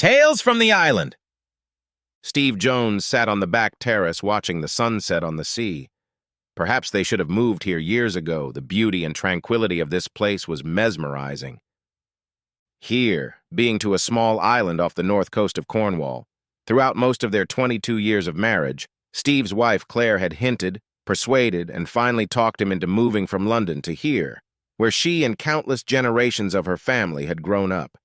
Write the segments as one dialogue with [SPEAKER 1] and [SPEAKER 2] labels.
[SPEAKER 1] Tales from the Island. Steve Jones sat on the back terrace watching the sunset on the sea. Perhaps they should have moved here years ago. The beauty and tranquility of this place was mesmerizing. Here, being to a small island off the north coast of Cornwall, throughout most of their 22 years of marriage, Steve's wife Claire had hinted, persuaded, and finally talked him into moving from London to here, where she and countless generations of her family had grown up.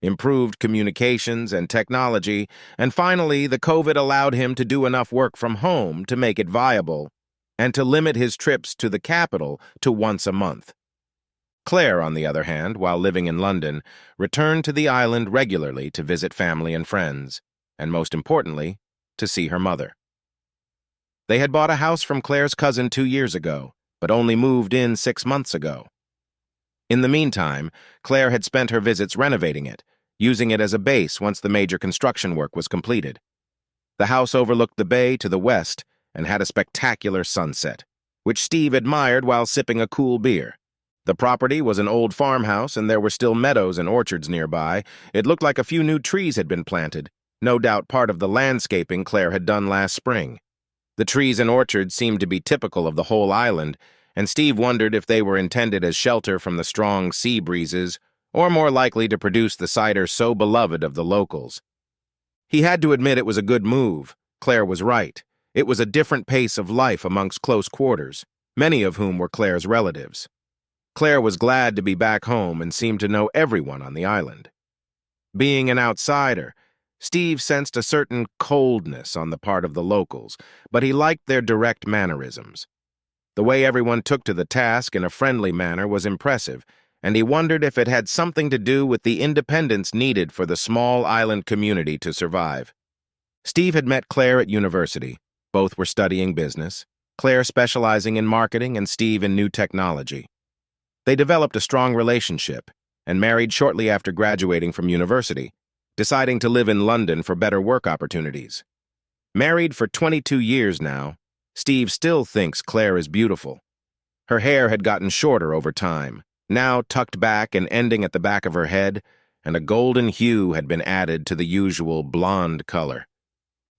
[SPEAKER 1] Improved communications and technology, and finally the COVID allowed him to do enough work from home to make it viable, and to limit his trips to the capital to once a month. Claire, on the other hand, while living in London, returned to the island regularly to visit family and friends, and most importantly, to see her mother. They had bought a house from Claire's cousin 2 years ago, but only moved in 6 months ago. In the meantime, Claire had spent her visits renovating it, using it as a base once the major construction work was completed. The house overlooked the bay to the west and had a spectacular sunset, which Steve admired while sipping a cool beer. The property was an old farmhouse and there were still meadows and orchards nearby. It looked like a few new trees had been planted, no doubt part of the landscaping Claire had done last spring. The trees and orchards seemed to be typical of the whole island, and Steve wondered if they were intended as shelter from the strong sea breezes, or more likely to produce the cider so beloved of the locals. He had to admit it was a good move. Claire was right. It was a different pace of life amongst close quarters, many of whom were Claire's relatives. Claire was glad to be back home and seemed to know everyone on the island. Being an outsider, Steve sensed a certain coldness on the part of the locals, but he liked their direct mannerisms. The way everyone took to the task in a friendly manner was impressive, and he wondered if it had something to do with the independence needed for the small island community to survive. Steve had met Claire at university. Both were studying business, Claire specializing in marketing and Steve in new technology. They developed a strong relationship and married shortly after graduating from university, deciding to live in London for better work opportunities. Married for 22 years now, Steve still thinks Claire is beautiful. Her hair had gotten shorter over time, now tucked back and ending at the back of her head, and a golden hue had been added to the usual blonde color.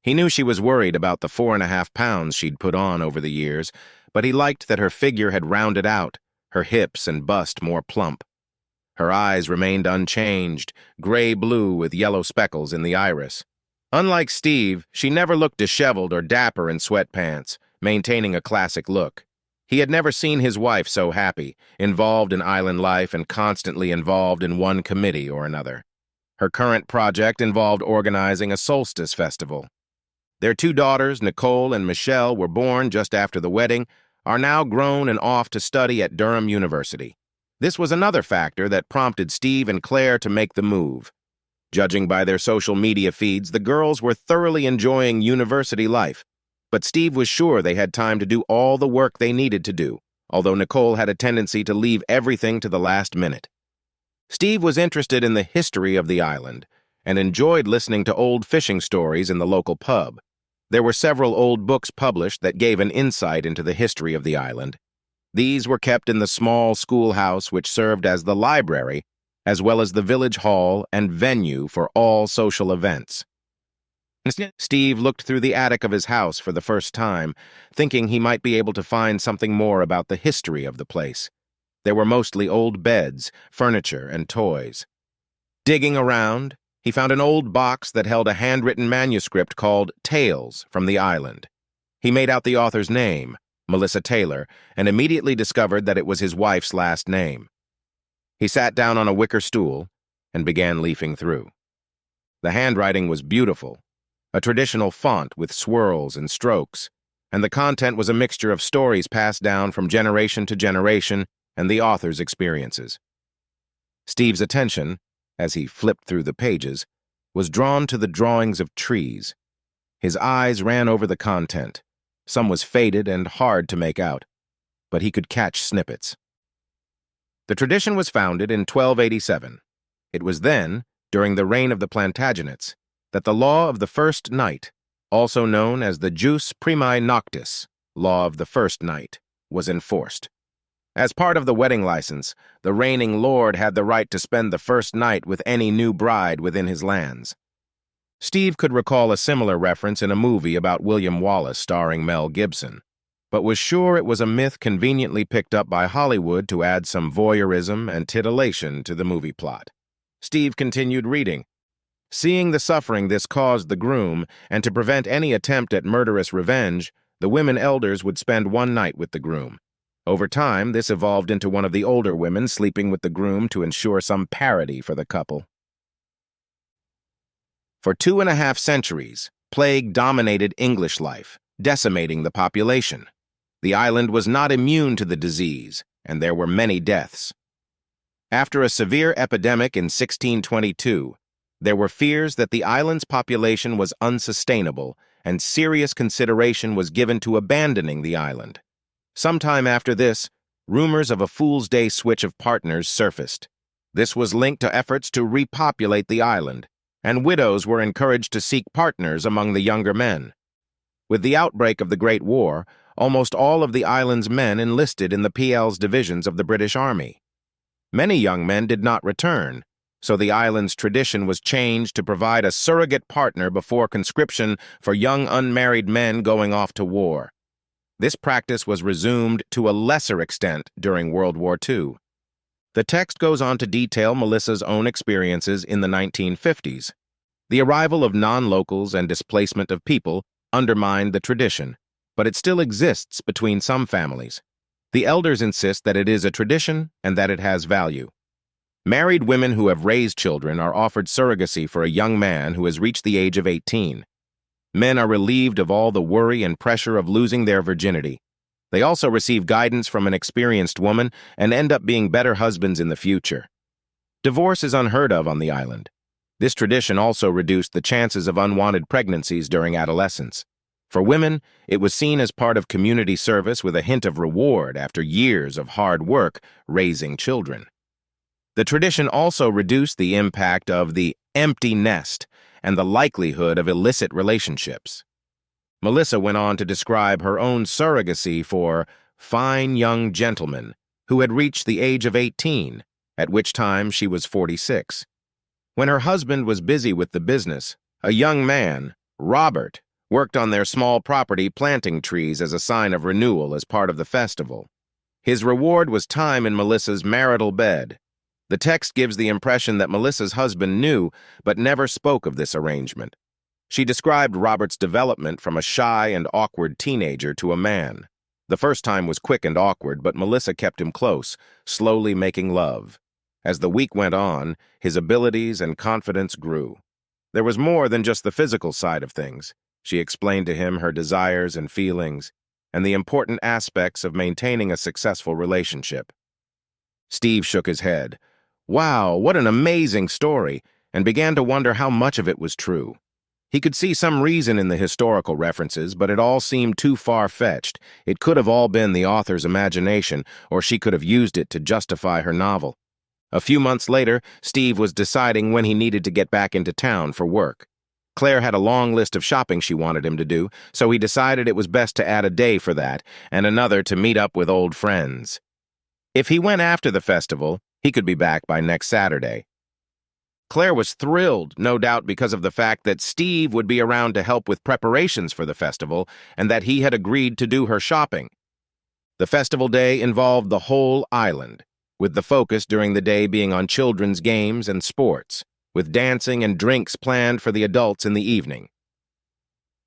[SPEAKER 1] He knew she was worried about the 4.5 pounds she'd put on over the years, but he liked that her figure had rounded out, her hips and bust more plump. Her eyes remained unchanged, gray-blue with yellow speckles in the iris. Unlike Steve, she never looked disheveled or dapper in sweatpants, maintaining a classic look. He had never seen his wife so happy, involved in island life and constantly involved in one committee or another. Her current project involved organizing a solstice festival. Their 2 daughters, Nicole and Michelle, were born just after the wedding, are now grown and off to study at Durham University. This was another factor that prompted Steve and Claire to make the move. Judging by their social media feeds, the girls were thoroughly enjoying university life, but Steve was sure they had time to do all the work they needed to do, although Nicole had a tendency to leave everything to the last minute. Steve was interested in the history of the island and enjoyed listening to old fishing stories in the local pub. There were several old books published that gave an insight into the history of the island. These were kept in the small schoolhouse which served as the library, as well as the village hall and venue for all social events. Steve looked through the attic of his house for the first time, thinking he might be able to find something more about the history of the place. There were mostly old beds, furniture, and toys. Digging around, he found an old box that held a handwritten manuscript called Tales from the Island. He made out the author's name, Melissa Taylor, and immediately discovered that it was his wife's last name. He sat down on a wicker stool and began leafing through. The handwriting was beautiful, a traditional font with swirls and strokes, and the content was a mixture of stories passed down from generation to generation and the author's experiences. Steve's attention, as he flipped through the pages, was drawn to the drawings of trees. His eyes ran over the content. Some was faded and hard to make out, but he could catch snippets. The tradition was founded in 1287. It was then, during the reign of the Plantagenets, that the law of the first night, also known as the jus primae noctis, law of the first night, was enforced. As part of the wedding license, the reigning lord had the right to spend the first night with any new bride within his lands. Steve could recall a similar reference in a movie about William Wallace starring Mel Gibson, but was sure it was a myth conveniently picked up by Hollywood to add some voyeurism and titillation to the movie plot. Steve continued reading. Seeing the suffering this caused the groom, and to prevent any attempt at murderous revenge, the women elders would spend one night with the groom. Over time, this evolved into one of the older women sleeping with the groom to ensure some parity for the couple. For 2.5 centuries, plague dominated English life, decimating the population. The island was not immune to the disease, and there were many deaths. After a severe epidemic in 1622, there were fears that the island's population was unsustainable, and serious consideration was given to abandoning the island. Sometime after this, rumors of a Fool's Day switch of partners surfaced. This was linked to efforts to repopulate the island, and widows were encouraged to seek partners among the younger men. With the outbreak of the Great War, almost all of the island's men enlisted in the PL's divisions of the British Army. Many young men did not return, so the island's tradition was changed to provide a surrogate partner before conscription for young unmarried men going off to war. This practice was resumed to a lesser extent during World War II. The text goes on to detail Melissa's own experiences in the 1950s. The arrival of non-locals and displacement of people undermined the tradition, but it still exists between some families. The elders insist that it is a tradition and that it has value. Married women who have raised children are offered surrogacy for a young man who has reached the age of 18. Men are relieved of all the worry and pressure of losing their virginity. They also receive guidance from an experienced woman and end up being better husbands in the future. Divorce is unheard of on the island. This tradition also reduced the chances of unwanted pregnancies during adolescence. For women, it was seen as part of community service with a hint of reward after years of hard work raising children. The tradition also reduced the impact of the empty nest and the likelihood of illicit relationships. Melissa went on to describe her own surrogacy for fine young gentlemen who had reached the age of 18, at which time she was 46. When her husband was busy with the business, a young man, Robert, worked on their small property planting trees as a sign of renewal as part of the festival. His reward was time in Melissa's marital bed. The text gives the impression that Melissa's husband knew but never spoke of this arrangement. She described Robert's development from a shy and awkward teenager to a man. The first time was quick and awkward, but Melissa kept him close, slowly making love. As the week went on, his abilities and confidence grew. There was more than just the physical side of things. She explained to him her desires and feelings, and the important aspects of maintaining a successful relationship. Steve shook his head. Wow, what an amazing story, and began to wonder how much of it was true. He could see some reason in the historical references, but it all seemed too far-fetched. It could have all been the author's imagination, or she could have used it to justify her novel. A few months later, Steve was deciding when he needed to get back into town for work. Claire had a long list of shopping she wanted him to do, so he decided it was best to add a day for that, and another to meet up with old friends. If he went after the festival, he could be back by next Saturday. Claire was thrilled, no doubt because of the fact that Steve would be around to help with preparations for the festival and that he had agreed to do her shopping. The festival day involved the whole island, with the focus during the day being on children's games and sports, with dancing and drinks planned for the adults in the evening.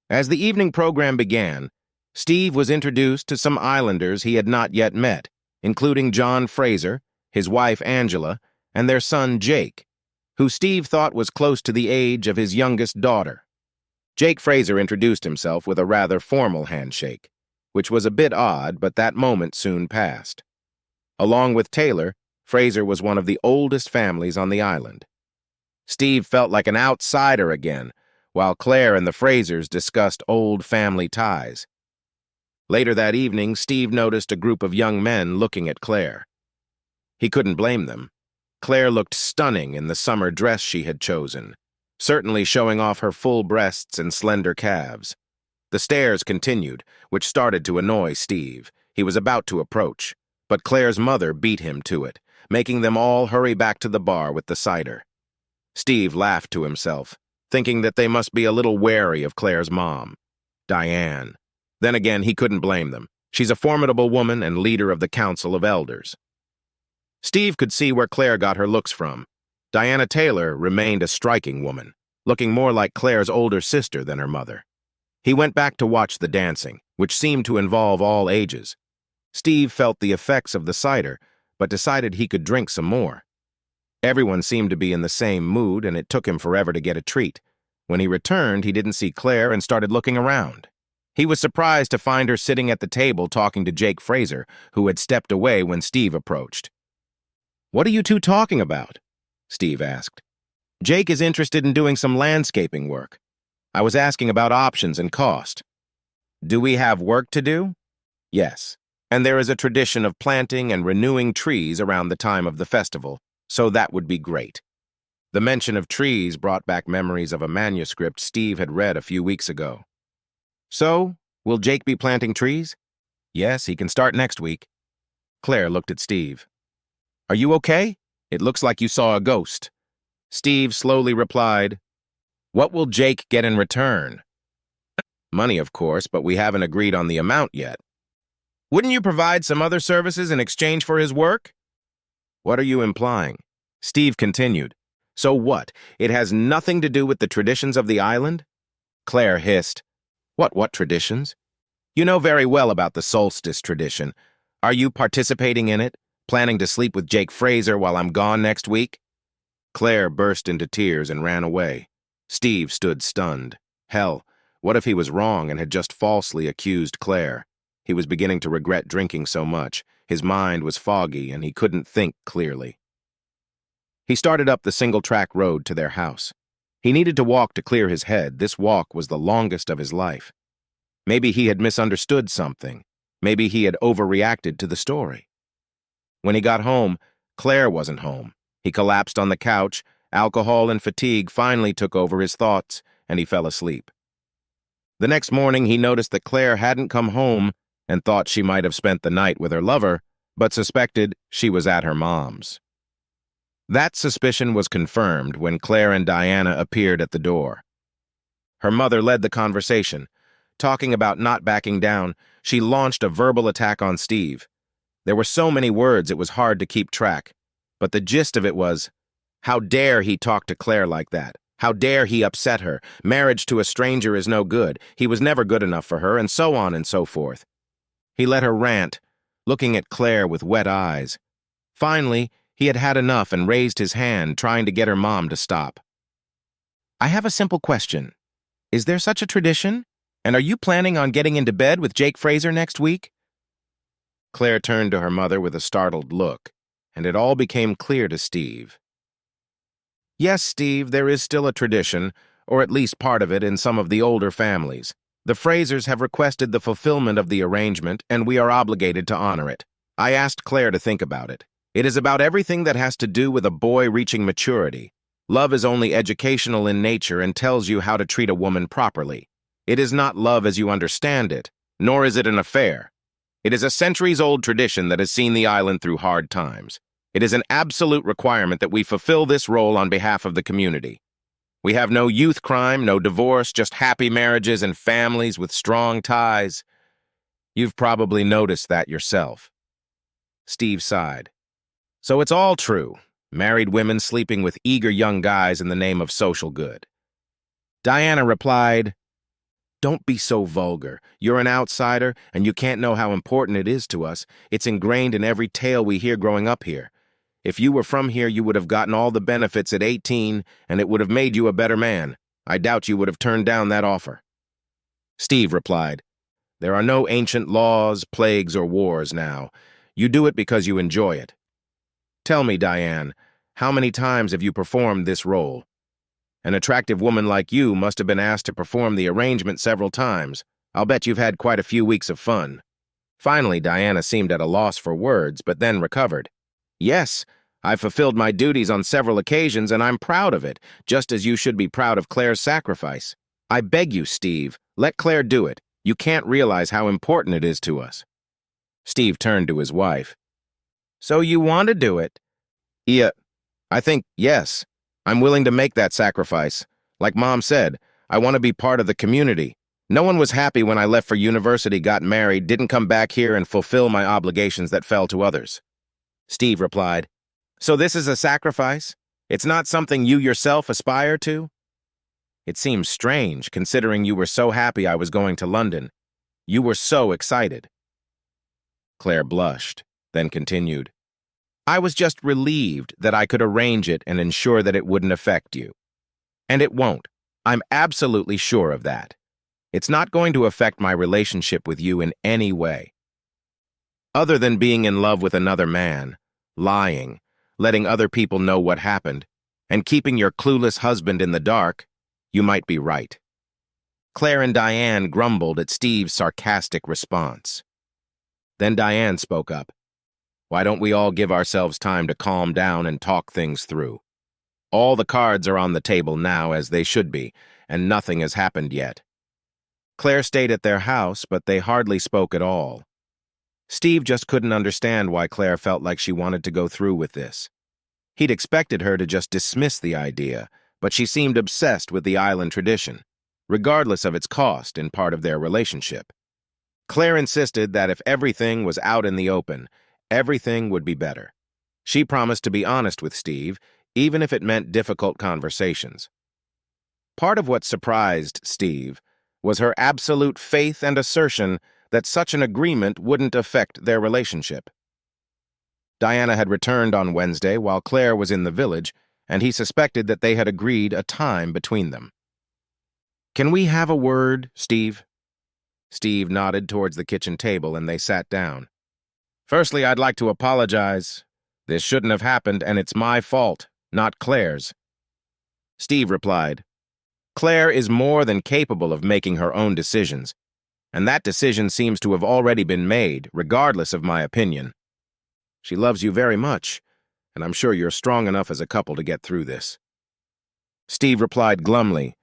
[SPEAKER 1] As the evening program began, Steve was introduced to some islanders he had not yet met, including John Fraser, his wife Angela, and their son Jake, who Steve thought was close to the age of his youngest daughter. Jake Fraser introduced himself with a rather formal handshake, which was a bit odd, but that moment soon passed. Along with Taylor, Fraser was one of the oldest families on the island. Steve felt like an outsider again, while Claire and the Frasers discussed old family ties. Later that evening, Steve noticed a group of young men looking at Claire. He couldn't blame them. Claire looked stunning in the summer dress she had chosen, certainly showing off her full breasts and slender calves. The stares continued, which started to annoy Steve. He was about to approach, but Claire's mother beat him to it, making them all hurry back to the bar with the cider. Steve laughed to himself. thinking that they must be a little wary of Claire's mom, Diane. Then again, he couldn't blame them. She's a formidable woman and leader of the Council of Elders. Steve could see where Claire got her looks from. Diana Taylor remained a striking woman, looking more like Claire's older sister than her mother. He went back to watch the dancing, which seemed to involve all ages. Steve felt the effects of the cider, but decided he could drink some more. Everyone seemed to be in the same mood, and it took him forever to get a treat. When he returned, he didn't see Claire and started looking around. He was surprised to find her sitting at the table talking to Jake Fraser, who had stepped away when Steve approached. "What are you two talking about?" Steve asked. "Jake is interested in doing some landscaping work. I was asking about options and cost." "Do we have work to do?" "Yes, and there is a tradition of planting and renewing trees around the time of the festival, so that would be great." The mention of trees brought back memories of a manuscript Steve had read a few weeks ago. "So, will Jake be planting trees?" "Yes, he can start next week." Claire looked at Steve. "Are you okay? It looks like you saw a ghost." Steve slowly replied, "What will Jake get in return?" "Money, of course, but we haven't agreed on the amount yet." "Wouldn't you provide some other services in exchange for his work?" "What are you implying?" Steve continued. "So what? It has nothing to do with the traditions of the island?" Claire hissed. What traditions?" "You know very well about the solstice tradition. Are you participating in it? Planning to sleep with Jake Fraser while I'm gone next week?" Claire burst into tears and ran away. Steve stood stunned. Hell, what if he was wrong and had just falsely accused Claire? He was beginning to regret drinking so much. His mind was foggy and he couldn't think clearly. He started up the single-track road to their house. He needed to walk to clear his head. This walk was the longest of his life. Maybe he had misunderstood something. Maybe he had overreacted to the story. When he got home, Claire wasn't home. He collapsed on the couch. Alcohol and fatigue finally took over his thoughts, and he fell asleep. The next morning, he noticed that Claire hadn't come home and thought she might have spent the night with her lover, but suspected she was at her mom's. That suspicion was confirmed when Claire and Diana appeared at the door. Her mother led the conversation. Talking about not backing down, she launched a verbal attack on Steve. There were so many words it was hard to keep track, but the gist of it was, how dare he talk to Claire like that? How dare he upset her? Marriage to a stranger is no good. He was never good enough for her, and so on and so forth. He let her rant, looking at Claire with wet eyes. Finally, he had had enough and raised his hand, trying to get her mom to stop. "I have a simple question. Is there such a tradition? And are you planning on getting into bed with Jake Fraser next week?" Claire turned to her mother with a startled look, and it all became clear to Steve. "Yes, Steve, there is still a tradition, or at least part of it in some of the older families. The Frasers have requested the fulfillment of the arrangement, and we are obligated to honor it. I asked Claire to think about it. It is about everything that has to do with a boy reaching maturity. Love is only educational in nature and tells you how to treat a woman properly. It is not love as you understand it, nor is it an affair. It is a centuries-old tradition that has seen the island through hard times. It is an absolute requirement that we fulfill this role on behalf of the community. We have no youth crime, no divorce, just happy marriages and families with strong ties. You've probably noticed that yourself." Steve sighed. "So it's all true. Married women sleeping with eager young guys in the name of social good." Diana replied, "Don't be so vulgar. You're an outsider, and you can't know how important it is to us. It's ingrained in every tale we hear growing up here. If you were from here, you would have gotten all the benefits at 18, and it would have made you a better man. I doubt you would have turned down that offer." Steve replied, "There are no ancient laws, plagues, or wars now. You do it because you enjoy it. Tell me, Diane, how many times have you performed this role? An attractive woman like you must have been asked to perform the arrangement several times. I'll bet you've had quite a few weeks of fun." Finally, Diana seemed at a loss for words, but then recovered. "Yes, I've fulfilled my duties on several occasions, and I'm proud of it, just as you should be proud of Claire's sacrifice. I beg you, Steve, let Claire do it. You can't realize how important it is to us." Steve turned to his wife. "So you want to do it?" "Yeah, I think, yes. I'm willing to make that sacrifice. Like Mom said, I want to be part of the community. No one was happy when I left for university, got married, didn't come back here and fulfill my obligations that fell to others. Steve replied, So this is a sacrifice? It's not something you yourself aspire to? It seems strange, considering you were so happy I was going to London. You were so excited. Claire blushed, then continued, I was just relieved that I could arrange it and ensure that it wouldn't affect you. And it won't. I'm absolutely sure of that. It's not going to affect my relationship with you in any way. Other than being in love with another man, lying, letting other people know what happened, and keeping your clueless husband in the dark, you might be right. Claire and Diane grumbled at Steve's sarcastic response. Then Diane spoke up. Why don't we all give ourselves time to calm down and talk things through? All the cards are on the table now, as they should be, and nothing has happened yet. Claire stayed at their house, but they hardly spoke at all. Steve just couldn't understand why Claire felt like she wanted to go through with this. He'd expected her to just dismiss the idea, but she seemed obsessed with the island tradition, regardless of its cost in part of their relationship. Claire insisted that if everything was out in the open, everything would be better. She promised to be honest with Steve, even if it meant difficult conversations. Part of what surprised Steve was her absolute faith and assertion that such an agreement wouldn't affect their relationship. Diana had returned on Wednesday while Claire was in the village, and he suspected that they had agreed a time between them. Can we have a word, Steve? Steve nodded towards the kitchen table, and they sat down. Firstly, I'd like to apologize. This shouldn't have happened, and it's my fault, not Claire's. Steve replied, Claire is more than capable of making her own decisions, and that decision seems to have already been made, regardless of my opinion. She loves you very much, and I'm sure you're strong enough as a couple to get through this. Steve replied glumly,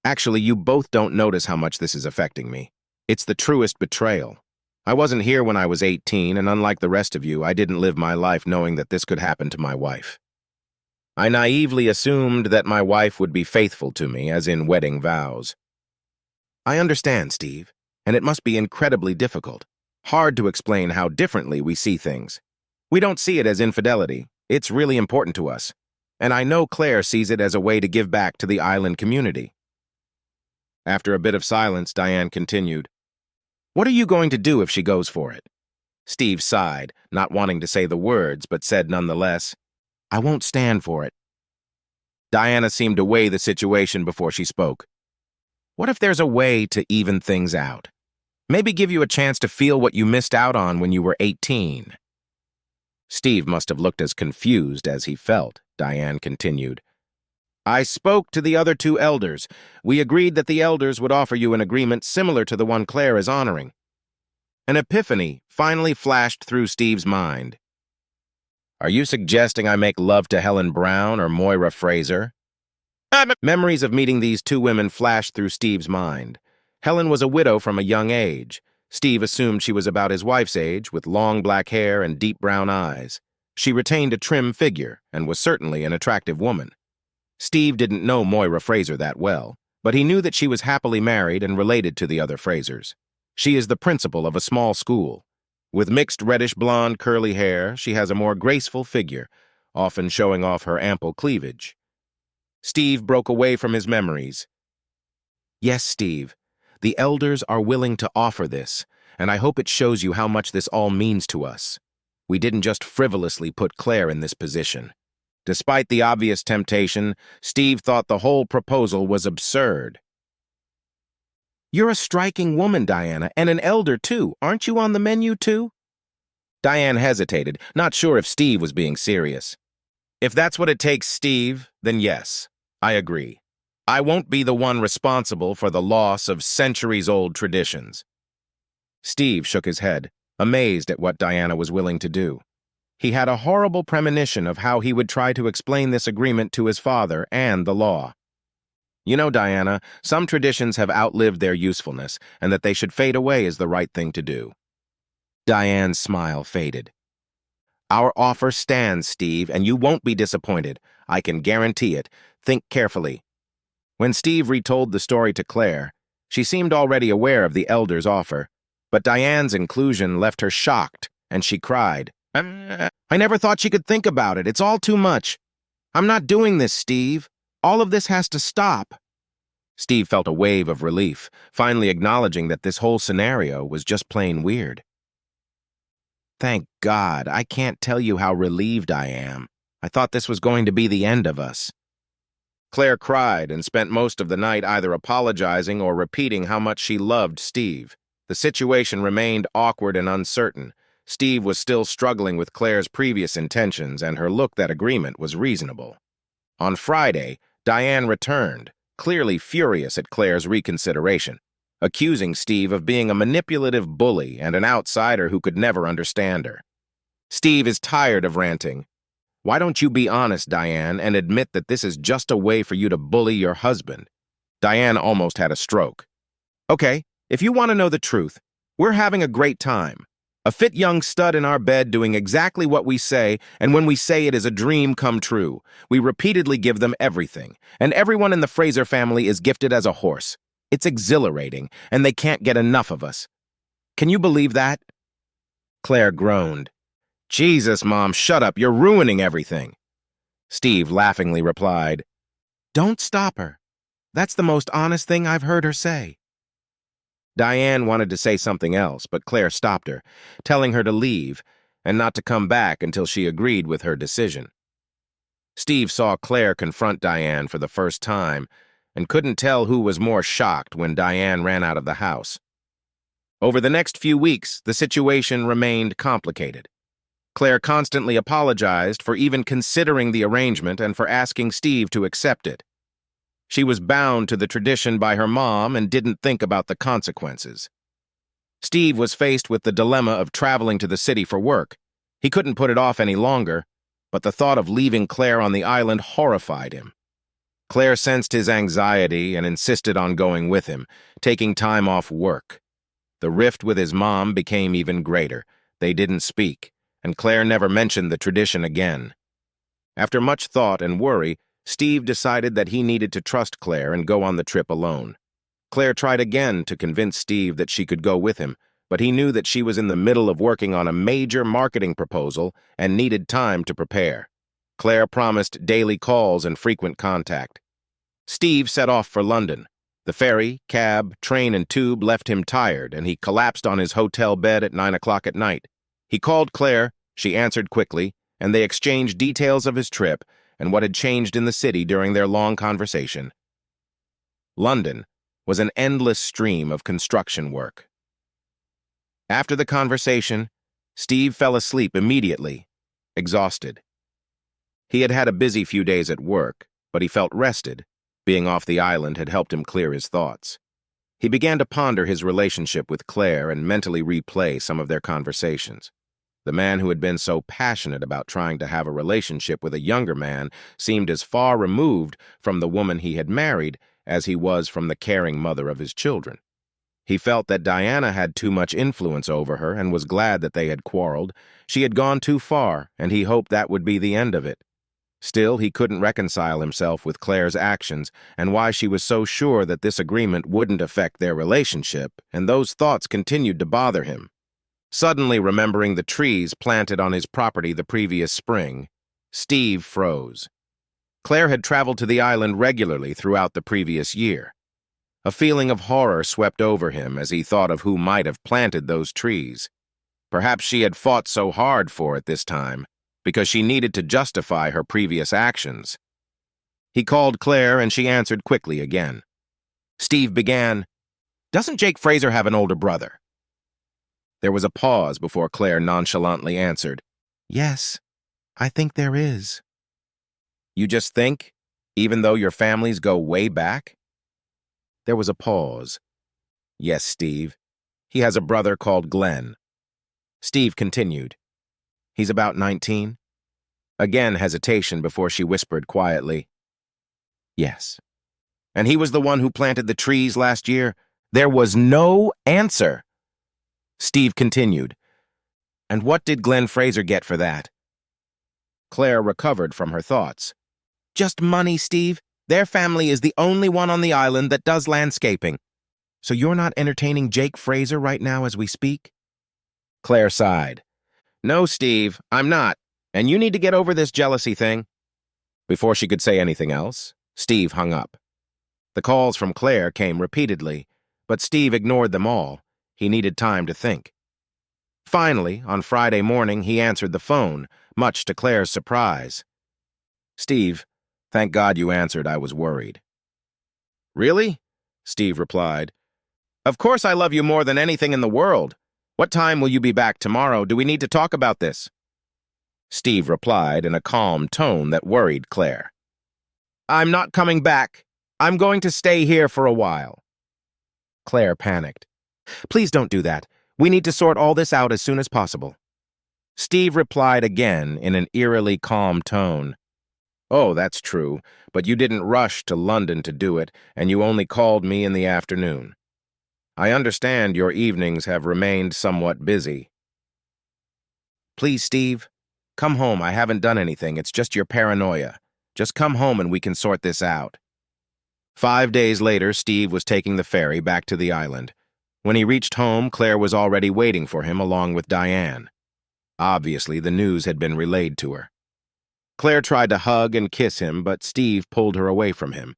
[SPEAKER 1] Actually, you both don't notice how much this is affecting me. It's the truest betrayal. I wasn't here when I was 18, and unlike the rest of you, I didn't live my life knowing that this could happen to my wife. I naively assumed that my wife would be faithful to me, as in wedding vows. I understand, Steve, and it must be incredibly difficult. Hard to explain how differently we see things. We don't see it as infidelity. It's really important to us. And I know Claire sees it as a way to give back to the island community. After a bit of silence, Diane continued, What are you going to do if she goes for it? Steve sighed, not wanting to say the words, but said nonetheless, I won't stand for it. Diana seemed to weigh the situation before she spoke. What if there's a way to even things out? Maybe give you a chance to feel what you missed out on when you were 18. Steve must have looked as confused as he felt, Diane continued. I spoke to the other two elders. We agreed that the elders would offer you an agreement similar to the one Claire is honoring. An epiphany finally flashed through Steve's mind. Are you suggesting I make love to Helen Brown or Moira Fraser? Memories of meeting these two women flashed through Steve's mind. Helen was a widow from a young age. Steve assumed she was about his wife's age, with long black hair and deep brown eyes. She retained a trim figure and was certainly an attractive woman. Steve didn't know Moira Fraser that well, but he knew that she was happily married and related to the other Frasers. She is the principal of a small school. With mixed reddish-blonde curly hair, she has a more graceful figure, often showing off her ample cleavage. Steve broke away from his memories. Yes, Steve, the elders are willing to offer this, and I hope it shows you how much this all means to us. We didn't just frivolously put Claire in this position. Despite the obvious temptation, Steve thought the whole proposal was absurd. You're a striking woman, Diana, and an elder, too. Aren't you on the menu, too? Diane hesitated, not sure if Steve was being serious. If that's what it takes, Steve, then yes, I agree. I won't be the one responsible for the loss of centuries-old traditions. Steve shook his head, amazed at what Diana was willing to do. He had a horrible premonition of how he would try to explain this agreement to his father and the law. You know, Diana, some traditions have outlived their usefulness, and that they should fade away is the right thing to do. Diane's smile faded. Our offer stands, Steve, and you won't be disappointed. I can guarantee it. Think carefully. When Steve retold the story to Claire, she seemed already aware of the elder's offer, but Diane's inclusion left her shocked, and she cried, I never thought she could think about it. It's all too much. I'm not doing this, Steve. All of this has to stop. Steve felt a wave of relief, finally acknowledging that this whole scenario was just plain weird. Thank God, I can't tell you how relieved I am. I thought this was going to be the end of us. Claire cried and spent most of the night either apologizing or repeating how much she loved Steve. The situation remained awkward and uncertain. Steve was still struggling with Claire's previous intentions, and her look that agreement was reasonable. On Friday, Diane returned, clearly furious at Claire's reconsideration, accusing Steve of being a manipulative bully and an outsider who could never understand her. Steve is tired of ranting. Why don't you be honest, Diane, and admit that this is just a way for you to bully your husband? Diane almost had a stroke. Okay, if you want to know the truth, we're having a great time. A fit young stud in our bed doing exactly what we say, and when we say it is a dream come true, we repeatedly give them everything, and everyone in the Fraser family is gifted as a horse. It's exhilarating, and they can't get enough of us. Can you believe that? Claire groaned. Jesus, Mom, shut up, you're ruining everything. Steve laughingly replied, Don't stop her. That's the most honest thing I've heard her say. Diane wanted to say something else, but Claire stopped her, telling her to leave and not to come back until she agreed with her decision. Steve saw Claire confront Diane for the first time and couldn't tell who was more shocked when Diane ran out of the house. Over the next few weeks, the situation remained complicated. Claire constantly apologized for even considering the arrangement and for asking Steve to accept it. She was bound to the tradition by her mom and didn't think about the consequences. Steve was faced with the dilemma of traveling to the city for work. He couldn't put it off any longer, but the thought of leaving Claire on the island horrified him. Claire sensed his anxiety and insisted on going with him, taking time off work. The rift with his mom became even greater. They didn't speak, and Claire never mentioned the tradition again. After much thought and worry, Steve decided that he needed to trust Claire and go on the trip alone. Claire tried again to convince Steve that she could go with him, but he knew that she was in the middle of working on a major marketing proposal and needed time to prepare. Claire promised daily calls and frequent contact. Steve set off for London. The ferry, cab, train, and tube left him tired, and he collapsed on his hotel bed at 9 o'clock at night. He called Claire, she answered quickly, and they exchanged details of his trip and what had changed in the city during their long conversation. London was an endless stream of construction work. After the conversation, Steve fell asleep immediately, exhausted. He had had a busy few days at work, but he felt rested. Being off the island had helped him clear his thoughts. He began to ponder his relationship with Claire and mentally replay some of their conversations. The man who had been so passionate about trying to have a relationship with a younger man seemed as far removed from the woman he had married as he was from the caring mother of his children. He felt that Diana had too much influence over her and was glad that they had quarreled. She had gone too far, and he hoped that would be the end of it. Still, he couldn't reconcile himself with Claire's actions and why she was so sure that this agreement wouldn't affect their relationship, and those thoughts continued to bother him. Suddenly remembering the trees planted on his property the previous spring, Steve froze. Claire had traveled to the island regularly throughout the previous year. A feeling of horror swept over him as he thought of who might have planted those trees. Perhaps she had fought so hard for it this time, because she needed to justify her previous actions. He called Claire and she answered quickly again. Steve began, "Doesn't Jake Fraser have an older brother?" There was a pause before Claire nonchalantly answered, "Yes, I think there is." "You just think, even though your families go way back?" There was a pause. "Yes, Steve. He has a brother called Glenn." Steve continued, "He's about 19? Again hesitation before she whispered quietly, "Yes." "And he was the one who planted the trees last year?" There was no answer. Steve continued, "And what did Glenn Fraser get for that?" Claire recovered from her thoughts. "Just money, Steve. Their family is the only one on the island that does landscaping. So you're not entertaining Jake Fraser right now as we speak? Claire sighed. No, Steve, I'm not. And you need to get over this jealousy thing. Before she could say anything else, Steve hung up. The calls from Claire came repeatedly, but Steve ignored them all. He needed time to think. Finally, on Friday morning, he answered the phone, much to Claire's surprise. Steve, thank God you answered. I was worried. Really? Steve replied. Of course I love you more than anything in the world. What time will you be back tomorrow? Do we need to talk about this? Steve replied in a calm tone that worried Claire. I'm not coming back. I'm going to stay here for a while. Claire panicked. Please don't do that. We need to sort all this out as soon as possible. Steve replied again in an eerily calm tone. Oh, that's true, but you didn't rush to London to do it, and you only called me in the afternoon. I understand your evenings have remained somewhat busy. Please, Steve, come home. I haven't done anything. It's just your paranoia. Just come home and we can sort this out. 5 days later, Steve was taking the ferry back to the island. When he reached home, Claire was already waiting for him along with Diane. Obviously, the news had been relayed to her. Claire tried to hug and kiss him, but Steve pulled her away from him.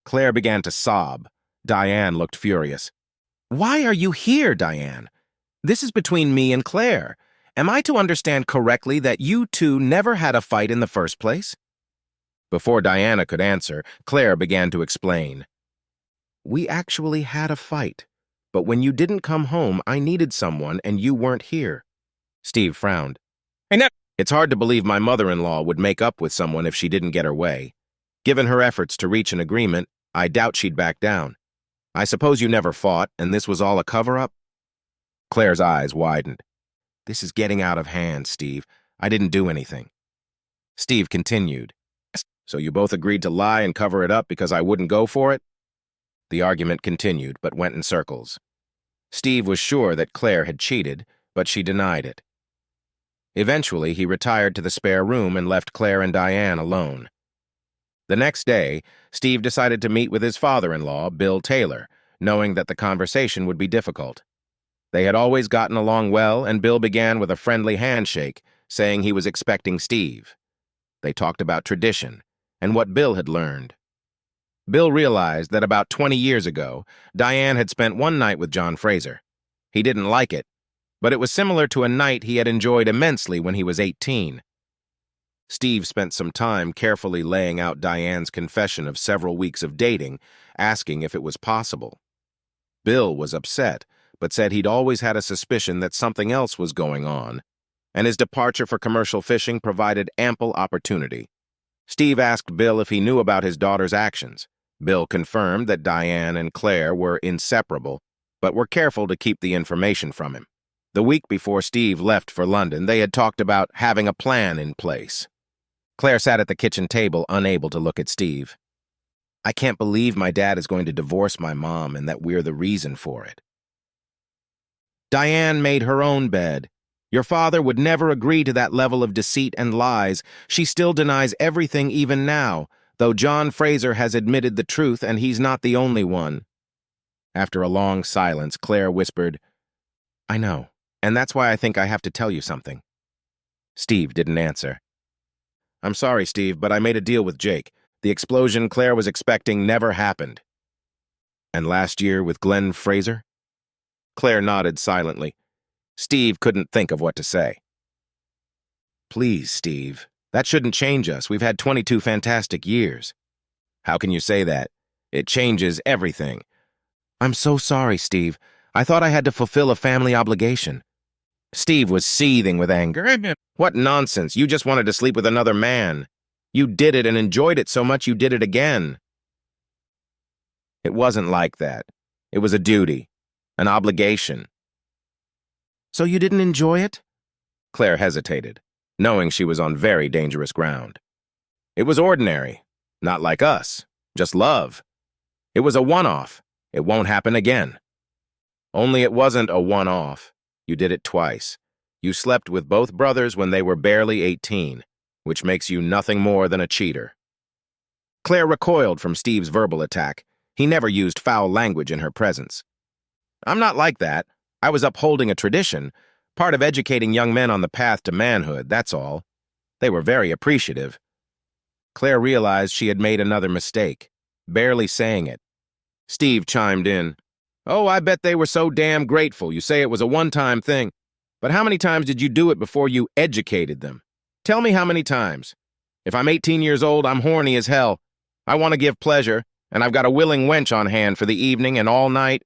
[SPEAKER 1] Claire began to sob. Diane looked furious. Why are you here, Diane? This is between me and Claire. Am I to understand correctly that you two never had a fight in the first place? Before Diana could answer, Claire began to explain. We actually had a fight, but when you didn't come home, I needed someone and you weren't here. Steve frowned. It's hard to believe my mother-in-law would make up with someone if she didn't get her way. Given her efforts to reach an agreement, I doubt she'd back down. I suppose you never fought, and this was all a cover-up? Claire's eyes widened. This is getting out of hand, Steve. I didn't do anything. Steve continued. So you both agreed to lie and cover it up because I wouldn't go for it? The argument continued, but went in circles. Steve was sure that Claire had cheated, but she denied it. Eventually, he retired to the spare room and left Claire and Diane alone. The next day, Steve decided to meet with his father-in-law, Bill Taylor, knowing that the conversation would be difficult. They had always gotten along well, and Bill began with a friendly handshake, saying he was expecting Steve. They talked about tradition and what Bill had learned. Bill realized that about 20 years ago, Diane had spent one night with John Fraser. He didn't like it, but it was similar to a night he had enjoyed immensely when he was 18. Steve spent some time carefully laying out Diane's confession of several weeks of dating, asking if it was possible. Bill was upset, but said he'd always had a suspicion that something else was going on, and his departure for commercial fishing provided ample opportunity. Steve asked Bill if he knew about his daughter's actions. Bill confirmed that Diane and Claire were inseparable, but were careful to keep the information from him. The week before Steve left for London, they had talked about having a plan in place. Claire sat at the kitchen table, unable to look at Steve. I can't believe my dad is going to divorce my mom and that we're the reason for it. Diane made her own bed. Your father would never agree to that level of deceit and lies. She still denies everything even now, though John Fraser has admitted the truth and he's not the only one. After a long silence, Claire whispered, I know, and that's why I think I have to tell you something. Steve didn't answer. I'm sorry, Steve, but I made a deal with Jake. The explosion Claire was expecting never happened. And last year with Glenn Fraser? Claire nodded silently. Steve couldn't think of what to say. Please, Steve, that shouldn't change us. We've had 22 fantastic years. How can you say that? It changes everything. I'm so sorry, Steve. I thought I had to fulfill a family obligation. Steve was seething with anger. What nonsense. You just wanted to sleep with another man. You did it and enjoyed it so much you did it again. It wasn't like that. It was a duty, an obligation. So you didn't enjoy it? Claire hesitated, knowing she was on very dangerous ground. It was ordinary, not like us, just love. It was a one-off. It won't happen again. Only it wasn't a one-off. You did it twice. You slept with both brothers when they were barely 18, which makes you nothing more than a cheater. Claire recoiled from Steve's verbal attack. He never used foul language in her presence. I'm not like that. I was upholding a tradition, part of educating young men on the path to manhood, that's all. They were very appreciative. Claire realized she had made another mistake, barely saying it. Steve chimed in. Oh, I bet they were so damn grateful. You say it was a one-time thing. But how many times did you do it before you educated them? Tell me how many times. If I'm 18 years old, I'm horny as hell. I want to give pleasure, and I've got a willing wench on hand for the evening and all night.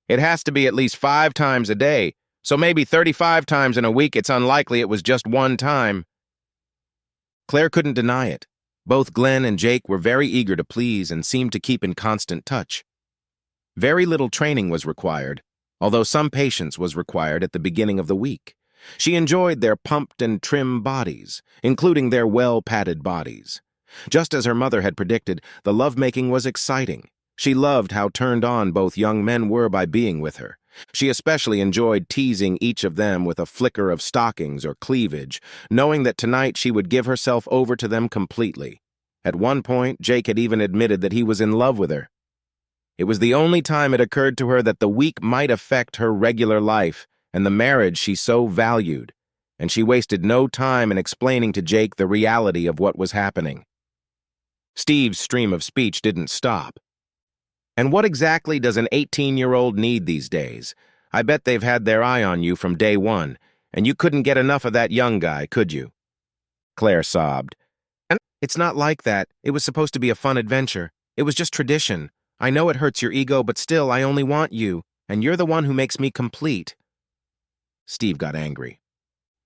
[SPEAKER 1] It has to be at least 5 times a day, so maybe 35 times in a week. It's unlikely it was just one time. Claire couldn't deny it. Both Glenn and Jake were very eager to please and seemed to keep in constant touch. Very little training was required, although some patience was required at the beginning of the week. She enjoyed their pumped and trim bodies, including their well-padded bodies. Just as her mother had predicted, the lovemaking was exciting. She loved how turned on both young men were by being with her. She especially enjoyed teasing each of them with a flicker of stockings or cleavage, knowing that tonight she would give herself over to them completely. At one point, Jake had even admitted that he was in love with her. It was the only time it occurred to her that the week might affect her regular life and the marriage she so valued, and she wasted no time in explaining to Jake the reality of what was happening. Steve's stream of speech didn't stop. And what exactly does an 18-year-old need these days? I bet they've had their eye on you from day one, and you couldn't get enough of that young guy, could you? Claire sobbed. And it's not like that. It was supposed to be a fun adventure. It was just tradition. I know it hurts your ego, but still, I only want you, and you're the one who makes me complete. Steve got angry.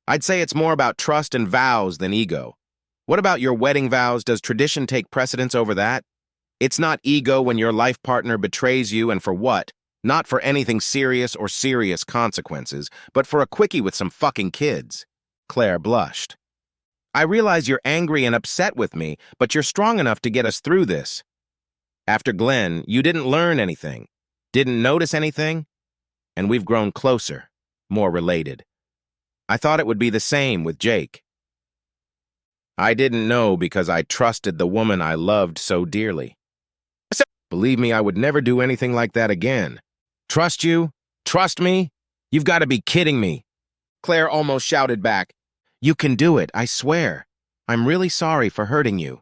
[SPEAKER 1] I'd say it's more about trust and vows than ego. What about your wedding vows? Does tradition take precedence over that? It's not ego when your life partner betrays you, and for what? Not for anything serious or serious consequences, but for a quickie with some fucking kids. Claire blushed. I realize you're angry and upset with me, but you're strong enough to get us through this. After Glenn, you didn't learn anything, didn't notice anything, and we've grown closer, more related. I thought it would be the same with Jake. I didn't know because I trusted the woman I loved so dearly. Believe me, I would never do anything like that again. Trust you? Trust me? You've got to be kidding me. Claire almost shouted back. You can do it, I swear. I'm really sorry for hurting you.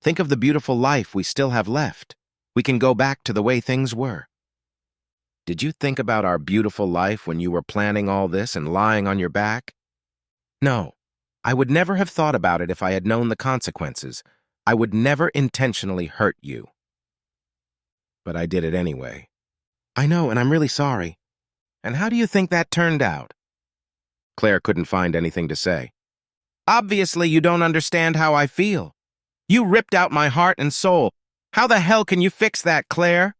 [SPEAKER 1] Think of the beautiful life we still have left. We can go back to the way things were. Did you think about our beautiful life when you were planning all this and lying on your back? No, I would never have thought about it if I had known the consequences. I would never intentionally hurt you. But I did it anyway. I know, and I'm really sorry. And how do you think that turned out? Claire couldn't find anything to say. Obviously, you don't understand how I feel. You ripped out my heart and soul. How the hell can you fix that, Claire?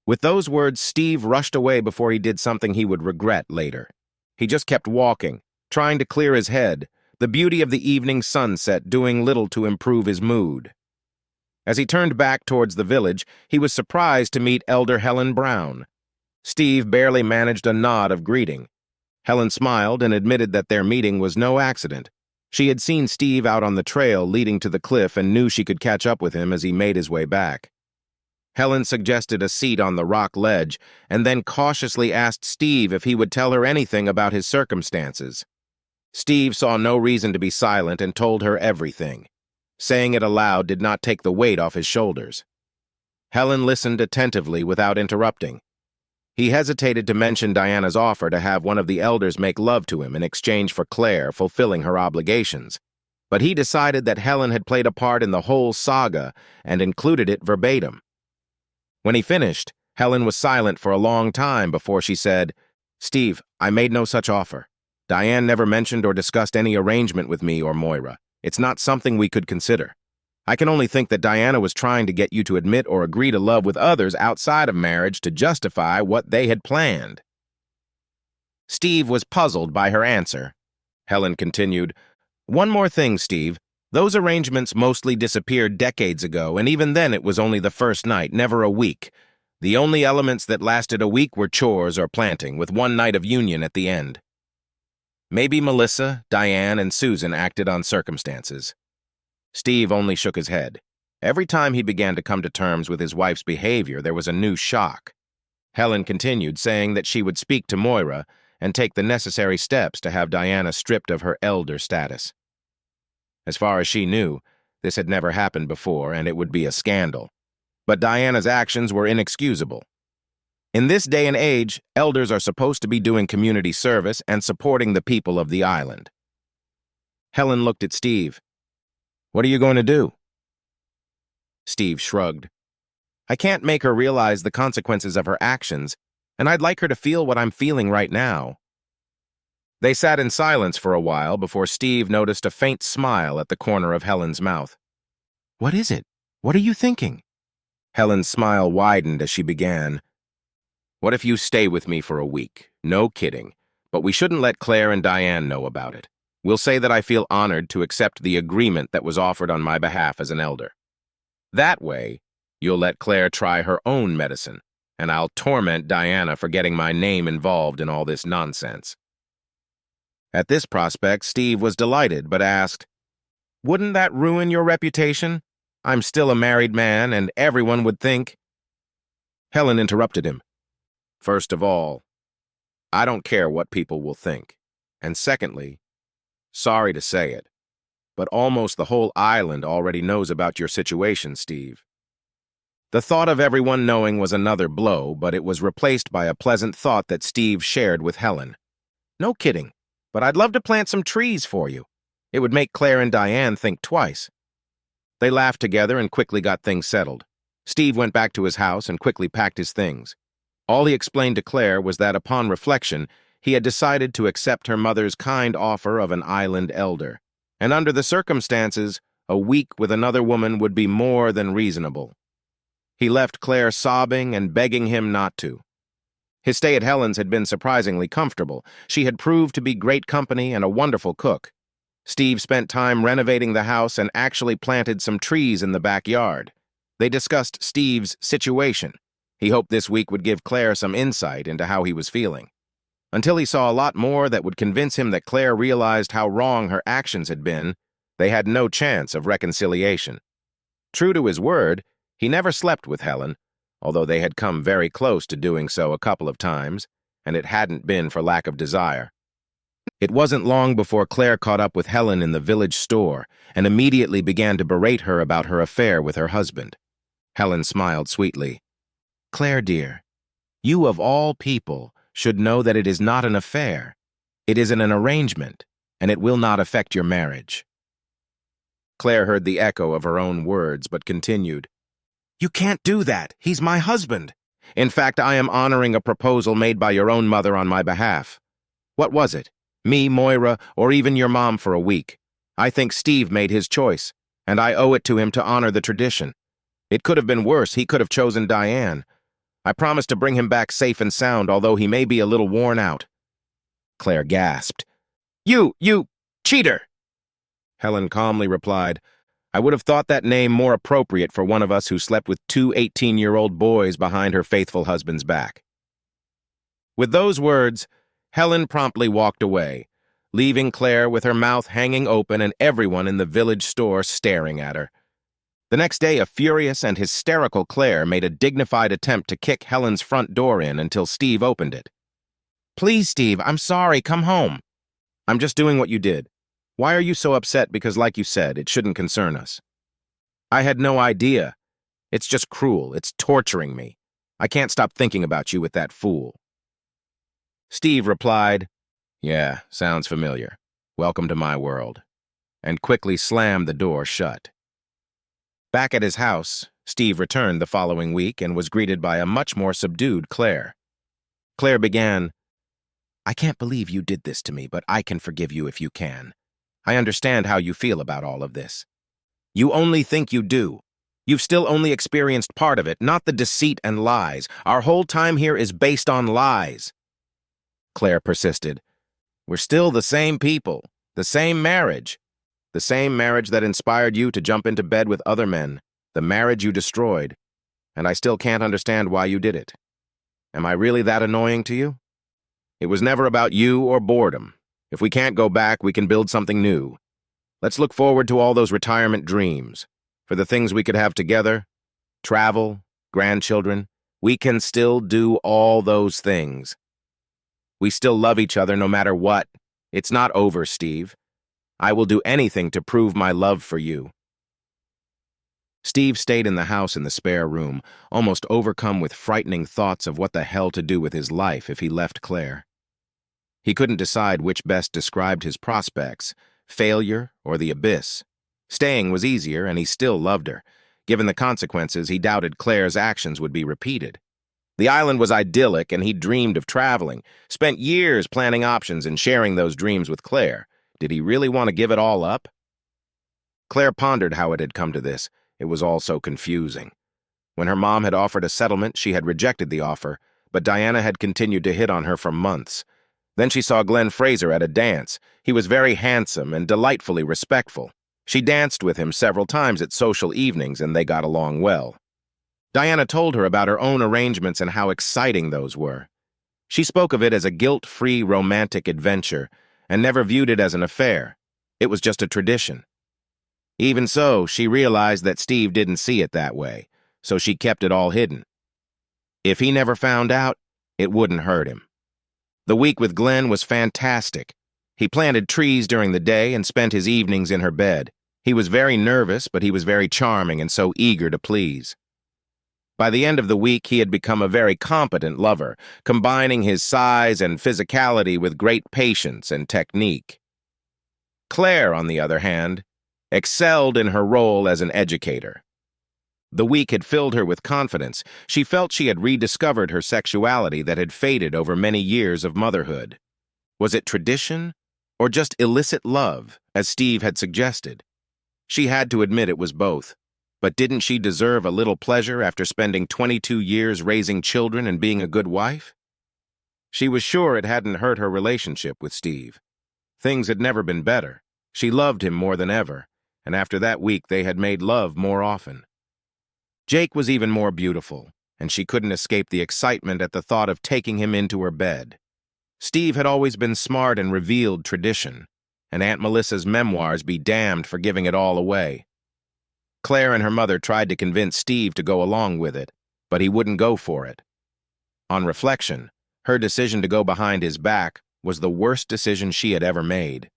[SPEAKER 1] With those words, Steve rushed away before he did something he would regret later. He just kept walking, trying to clear his head, the beauty of the evening sunset doing little to improve his mood. As he turned back towards the village, he was surprised to meet Elder Helen Brown. Steve barely managed a nod of greeting. Helen smiled and admitted that their meeting was no accident. She had seen Steve out on the trail leading to the cliff and knew she could catch up with him as he made his way back. Helen suggested a seat on the rock ledge and then cautiously asked Steve if he would tell her anything about his circumstances. Steve saw no reason to be silent and told her everything. Saying it aloud did not take the weight off his shoulders. Helen listened attentively without interrupting. He hesitated to mention Diana's offer to have one of the elders make love to him in exchange for Claire fulfilling her obligations, but he decided that Helen had played a part in the whole saga and included it verbatim. When he finished, Helen was silent for a long time before she said, Steve, I made no such offer. Diane never mentioned or discussed any arrangement with me or Moira. It's not something we could consider. I can only think that Diana was trying to get you to admit or agree to love with others outside of marriage to justify what they had planned. Steve was puzzled by her answer. Helen continued, One more thing, Steve. Those arrangements mostly disappeared decades ago, and even then it was only the first night, never a week. The only elements that lasted a week were chores or planting, with one night of union at the end. Maybe Melissa, Diane, and Susan acted on circumstances. Steve only shook his head. Every time he began to come to terms with his wife's behavior, there was a new shock. Helen continued, saying that she would speak to Moira and take the necessary steps to have Diana stripped of her elder status. As far as she knew, this had never happened before, and it would be a scandal. But Diana's actions were inexcusable. In this day and age, elders are supposed to be doing community service and supporting the people of the island. Helen looked at Steve. "What are you going to do?" Steve shrugged. "I can't make her realize the consequences of her actions, and I'd like her to feel what I'm feeling right now." They sat in silence for a while before Steve noticed a faint smile at the corner of Helen's mouth. "What is it? What are you thinking?" Helen's smile widened as she began. "What if you stay with me for a week? No kidding. But we shouldn't let Claire and Diane know about it. We'll say that I feel honored to accept the agreement that was offered on my behalf as an elder. That way, you'll let Claire try her own medicine, and I'll torment Diana for getting my name involved in all this nonsense." At this prospect, Steve was delighted, but asked, "Wouldn't that ruin your reputation? I'm still a married man, and everyone would think—" Helen interrupted him. "First of all, I don't care what people will think. And secondly, sorry to say it, but almost the whole island already knows about your situation, Steve." The thought of everyone knowing was another blow, but it was replaced by a pleasant thought that Steve shared with Helen. "No kidding, but I'd love to plant some trees for you. It would make Claire and Diane think twice." They laughed together and quickly got things settled. Steve went back to his house and quickly packed his things. All he explained to Claire was that upon reflection, he had decided to accept her mother's kind offer of an island elder, and under the circumstances, a week with another woman would be more than reasonable. He left Claire sobbing and begging him not to. His stay at Helen's had been surprisingly comfortable. She had proved to be great company and a wonderful cook. Steve spent time renovating the house and actually planted some trees in the backyard. They discussed Steve's situation. He hoped this week would give Claire some insight into how he was feeling. Until he saw a lot more that would convince him that Claire realized how wrong her actions had been, they had no chance of reconciliation. True to his word, he never slept with Helen, although they had come very close to doing so a couple of times, and it hadn't been for lack of desire. It wasn't long before Claire caught up with Helen in the village store and immediately began to berate her about her affair with her husband. Helen smiled sweetly. "Claire, dear, you of all people should know that it is not an affair. It is an arrangement, and it will not affect your marriage." Claire heard the echo of her own words, but continued. "You can't do that. He's my husband. In fact, I am honoring a proposal made by your own mother on my behalf. What was it? Me, Moira, or even your mom for a week? I think Steve made his choice, and I owe it to him to honor the tradition. It could have been worse. He could have chosen Diane. I promise to bring him back safe and sound, although he may be a little worn out." Claire gasped. You cheater!" Helen calmly replied, "I would have thought that name more appropriate for one of us who slept with two 18-year-old boys behind her faithful husband's back." With those words, Helen promptly walked away, leaving Claire with her mouth hanging open and everyone in the village store staring at her. The next day, a furious and hysterical Claire made a dignified attempt to kick Helen's front door in until Steve opened it. "Please, Steve, I'm sorry, come home." "I'm just doing what you did. Why are you so upset because, like you said, it shouldn't concern us?" "I had no idea. It's just cruel. It's torturing me. I can't stop thinking about you with that fool." Steve replied, "Yeah, sounds familiar. Welcome to my world," and quickly slammed the door shut. Back at his house, Steve returned the following week and was greeted by a much more subdued Claire. Claire began, "I can't believe you did this to me, but I can forgive you if you can. I understand how you feel about all of this. You only think you do. You've still only experienced part of it, not the deceit and lies. Our whole time here is based on lies." Claire persisted, "We're still the same people, the same marriage. The same marriage that inspired you to jump into bed with other men, the marriage you destroyed, and I still can't understand why you did it. Am I really that annoying to you? It was never about you or boredom. If we can't go back, we can build something new. Let's look forward to all those retirement dreams. For the things we could have together, travel, grandchildren, we can still do all those things. We still love each other no matter what. It's not over, Steve. I will do anything to prove my love for you. Steve stayed in the house in the spare room, almost overcome with frightening thoughts of what the hell to do with his life if he left Claire. He couldn't decide which best described his prospects, failure or the abyss. Staying was easier, and he still loved her. Given the consequences, he doubted Claire's actions would be repeated. The island was idyllic, and he dreamed of traveling, spent years planning options and sharing those dreams with Claire. Did he really want to give it all up? Claire pondered how it had come to this. It was all so confusing. When her mom had offered a settlement, she had rejected the offer, but Diana had continued to hit on her for months. Then she saw Glenn Fraser at a dance. He was very handsome and delightfully respectful. She danced with him several times at social evenings, and they got along well. Diana told her about her own arrangements and how exciting those were. She spoke of it as a guilt-free romantic adventure and never viewed it as an affair. It was just a tradition. Even so, she realized that Steve didn't see it that way, so she kept it all hidden. If he never found out, it wouldn't hurt him. The week with Glenn was fantastic. He planted trees during the day and spent his evenings in her bed. He was very nervous, but he was very charming and so eager to please. By the end of the week, he had become a very competent lover, combining his size and physicality with great patience and technique. Claire, on the other hand, excelled in her role as an educator. The week had filled her with confidence. She felt she had rediscovered her sexuality that had faded over many years of motherhood. Was it tradition or just illicit love, as Steve had suggested? She had to admit it was both. But didn't she deserve a little pleasure after spending 22 years raising children and being a good wife? She was sure it hadn't hurt her relationship with Steve. Things had never been better. She loved him more than ever, and after that week they had made love more often. Jake was even more beautiful, and she couldn't escape the excitement at the thought of taking him into her bed. Steve had always been smart and revealed tradition, and Aunt Melissa's memoirs be damned for giving it all away. Claire and her mother tried to convince Steve to go along with it, but he wouldn't go for it. On reflection, her decision to go behind his back was the worst decision she had ever made.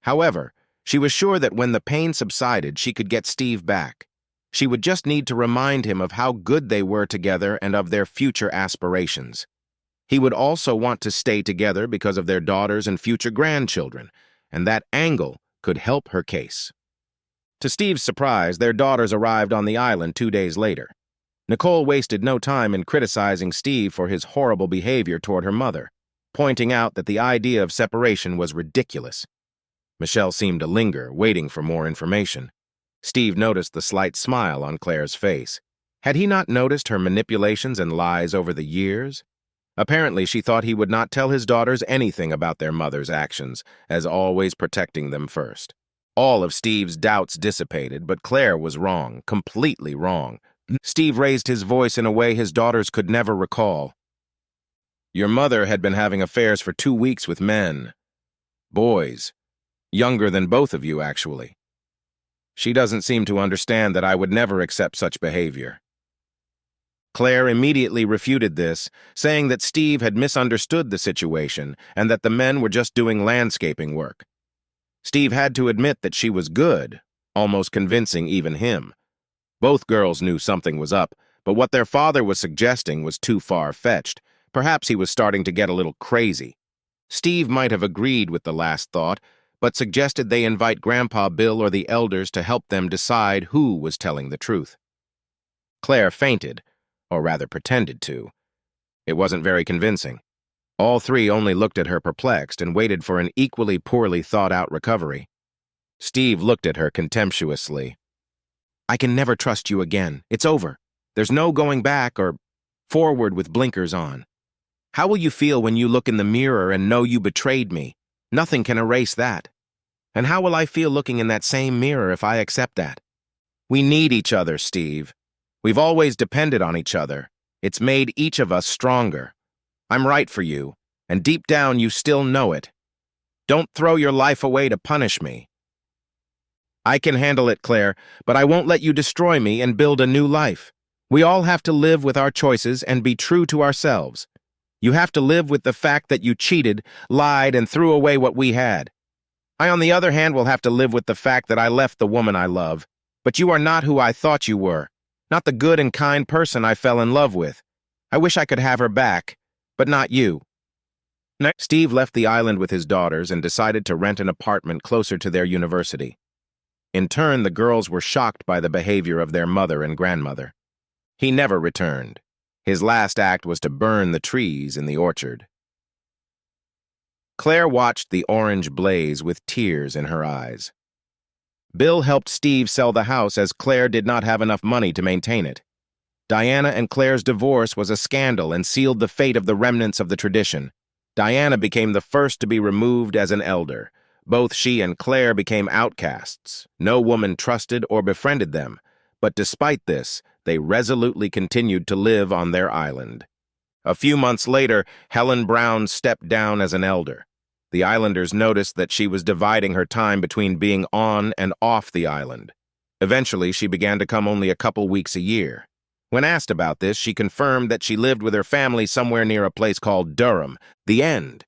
[SPEAKER 1] However, she was sure that when the pain subsided, she could get Steve back. She would just need to remind him of how good they were together and of their future aspirations. He would also want to stay together because of their daughters and future grandchildren, and that angle could help her case. To Steve's surprise, their daughters arrived on the island 2 days later. Nicole wasted no time in criticizing Steve for his horrible behavior toward her mother, pointing out that the idea of separation was ridiculous. Michelle seemed to linger, waiting for more information. Steve noticed the slight smile on Claire's face. Had he not noticed her manipulations and lies over the years? Apparently, she thought he would not tell his daughters anything about their mother's actions, as always protecting them first. All of Steve's doubts dissipated, but Claire was wrong, completely wrong. Steve raised his voice in a way his daughters could never recall. Your mother had been having affairs for 2 weeks with men. Boys. Younger than both of you, actually. She doesn't seem to understand that I would never accept such behavior. Claire immediately refuted this, saying that Steve had misunderstood the situation and that the men were just doing landscaping work. Steve had to admit that she was good, almost convincing even him. Both girls knew something was up, but what their father was suggesting was too far-fetched. Perhaps he was starting to get a little crazy. Steve might have agreed with the last thought, but suggested they invite Grandpa Bill or the elders to help them decide who was telling the truth. Claire fainted, or rather pretended to. It wasn't very convincing. All three only looked at her perplexed and waited for an equally poorly thought-out recovery. Steve looked at her contemptuously. I can never trust you again. It's over. There's no going back or forward with blinkers on. How will you feel when you look in the mirror and know you betrayed me? Nothing can erase that. And how will I feel looking in that same mirror if I accept that? We need each other, Steve. We've always depended on each other. It's made each of us stronger. I'm right for you, and deep down you still know it. Don't throw your life away to punish me. I can handle it, Claire, but I won't let you destroy me and build a new life. We all have to live with our choices and be true to ourselves. You have to live with the fact that you cheated, lied, and threw away what we had. I, on the other hand, will have to live with the fact that I left the woman I love. But you are not who I thought you were, not the good and kind person I fell in love with. I wish I could have her back, but not you. Next, Steve left the island with his daughters and decided to rent an apartment closer to their university. In turn, the girls were shocked by the behavior of their mother and grandmother. He never returned. His last act was to burn the trees in the orchard. Claire watched the orange blaze with tears in her eyes. Bill helped Steve sell the house as Claire did not have enough money to maintain it. Diana and Claire's divorce was a scandal and sealed the fate of the remnants of the tradition. Diana became the first to be removed as an elder. Both she and Claire became outcasts. No woman trusted or befriended them, but despite this, they resolutely continued to live on their island. A few months later, Helen Brown stepped down as an elder. The islanders noticed that she was dividing her time between being on and off the island. Eventually, she began to come only a couple weeks a year. When asked about this, she confirmed that she lived with her family somewhere near a place called Durham. The end.